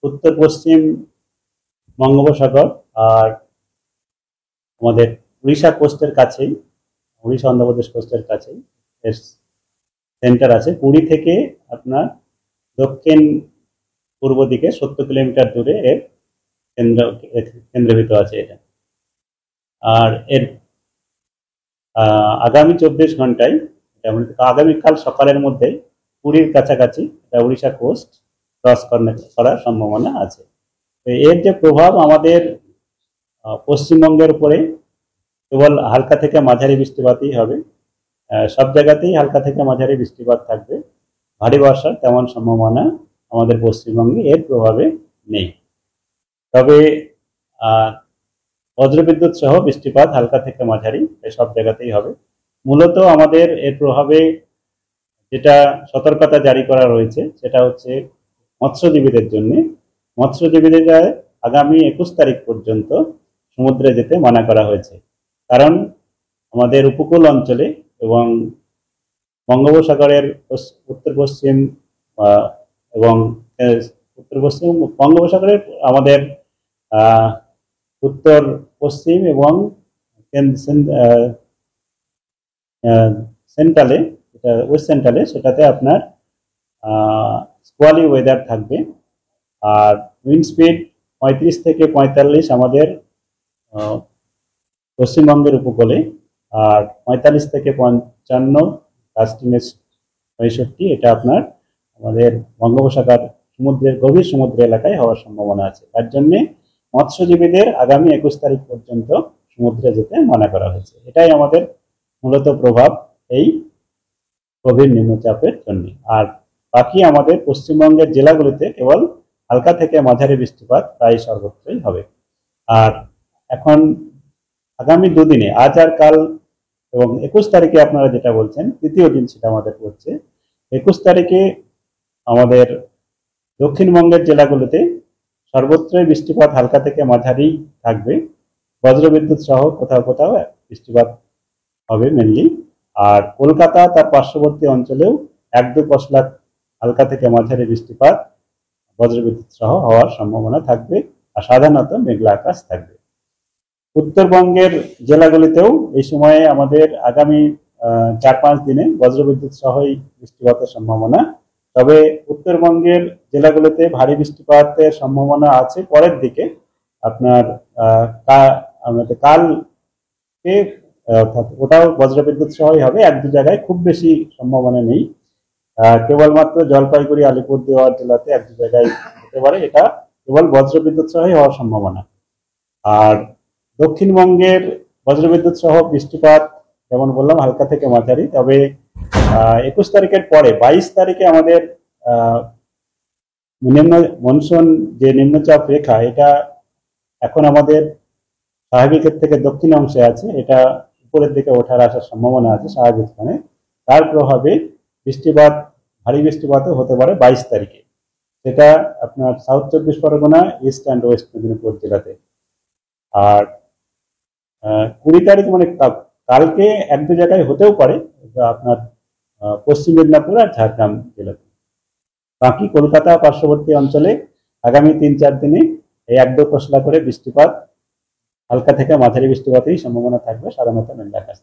উত্তর পশ্চিম বঙ্গোপসাগর আর আমাদের উড়িষ্যা কোস্টের কাছেই, উড়িষ্যা অন্ধ্রপ্রদেশ কোস্টের কাছেই এর সেন্টার আছে। পুরী থেকে আপনার দক্ষিণ পূর্ব দিকে 70 কিলোমিটার দূরে এর কেন্দ্রীভূত আছে এটা। আর এর আগামী 24 ঘন্টায়, আগামীকাল সকালের মধ্যে পুরীর কাছাকাছি এটা উড়িষ্যা কোস্ট ক্রস করার সম্ভাবনা আছে। এর যে প্রভাব আমাদের পশ্চিমবঙ্গের উপরে কেবল হালকা থেকে মাঝারি বৃষ্টিপাতই হবে। সব জায়গাতেই হালকা থেকে মাঝারি বৃষ্টিপাত থাকবে, ভারী বর্ষার তেমন সম্ভাবনা আমাদের পশ্চিমবঙ্গে এর প্রভাবে নেই। তবে বজ্রবিদ্যুৎ সহ বৃষ্টিপাত হালকা থেকে মাঝারি সব জায়গাতেই হবে। মূলত আমাদের এর প্রভাবে যেটা সতর্কতা জারি করা রয়েছে সেটা হচ্ছে মৎস্যজীবীদের জন্য। মৎস্যজীবীদের আগামী 21 তারিখ পর্যন্ত সমুদ্রে যেতে মানা করা হয়েছে, কারণ আমাদের উপকূল অঞ্চলে এবং বঙ্গোপসাগরের উত্তর পশ্চিম এবং উত্তর পশ্চিম বঙ্গোপসাগরের আমাদের উত্তর পশ্চিম এবং সেন্ট্রালে, ওয়েস্ট সেন্ট্রালে, সেটাতে আপনার স্কোয়ালি ওয়েদার থাকবে। আর উইন্ড স্পিড 35 থেকে 45 আমাদের পশ্চিমবঙ্গের উপকূলে, আর 45 থেকে 55 কাস্টিংয়ের 65 এটা আপনার আমাদের বঙ্গোপসাগর সমুদ্রের গভীর সমুদ্র এলাকায় হওয়ার সম্ভাবনা আছে। তার জন্যে মৎস্যজীবীদের আগামী 21 তারিখ পর্যন্ত সমুদ্রে যেতে মানা করা হয়েছে। এটাই আমাদের মূলত প্রভাব এই গভীর নিম্নচাপের জন্য। আর বাকি আমাদের পশ্চিমবঙ্গের জেলাগুলিতে কেবল হালকা থেকে মাঝারি বৃষ্টিপাত প্রায় সর্বত্রই হবে। আর এখন আগামী দুদিনে, আজ আর কাল এবং 21 তারিখে আপনারা যেটা বলছেন তৃতীয় দিন, সেটা আমাদের পড়ছে 21 তারিখে আমাদের দক্ষিণবঙ্গের জেলাগুলোতে সর্বত্রই বৃষ্টিপাত হালকা থেকে মাঝারি থাকবে, বজ্রবিদ্যুৎ সহ কোথাও কোথাও বৃষ্টিপাত হবে মেনলি। আর কলকাতা তার পার্শ্ববর্তী অঞ্চলেও 1-2 পশলা হালকা থেকে মাঝারি বৃষ্টিপাত বজ্রবিদ্যুৎ সহ হওয়ার সম্ভাবনা থাকবে, আর সাধারণত মেঘলা আকাশ থাকবে। উত্তরবঙ্গের জেলাগুলিতেও এই সময়ে আমাদের আগামী 4-5 দিনে বজ্রবিদ্যুৎ সহই বৃষ্টিপাতের সম্ভাবনা। তবে উত্তরবঙ্গের জেলাগুলোতে ভারী বৃষ্টিপাতের সম্ভাবনা আছে পরের দিকে। আপনার কালকে ওটাও বজ্রবিদ্যুৎ সহই হবে, 1-2 জায়গায়, খুব বেশি সম্ভাবনা নেই। কেবলমাত্র জলপাইগুড়ি, আলিপুরদুয়ার জেলাতে 1-2 জায়গায় হতে পারে, এটা কেবল বজ্রবিদ্যুৎ সহই হওয়ার সম্ভাবনা। আর দক্ষিণবঙ্গের বজ্রবিদ্যুৎ সহ বৃষ্টিপাত যেমন বললাম হালকা থেকে মাঝারি। তবে 21 তারিখের পরে 22 তারিখে আমাদের মনসুন যে নিম্নচাপ রেখা, এটা এখন আমাদের স্বাভাবিকের থেকে দক্ষিণ অংশে আছে, এটা উপরের দিকে ওঠার আসার সম্ভাবনা আছে স্বাভাবিক স্থানে। তার প্রভাবে বৃষ্টিপাত, ভারী বৃষ্টিপাতও হতে পারে 22 তারিখে, সেটা আপনার south 24 Pargana, east and West Medinipur জেলাতে। আর 20 তারিখ মানে কালকে 1-2 জায়গায় হতেও পারে আপনার পশ্চিম মেদিনীপুর আর ঝাড়গ্রাম জেলাতে। বাকি কলকাতা পার্শ্ববর্তী অঞ্চলে আগামী 3-4 দিনে এই 1-2 পশলা করে বৃষ্টিপাত, হালকা থেকে মাঝারি বৃষ্টিপাতেই সম্ভাবনা থাকবে, সাধারণত মেঘলা আকাশ।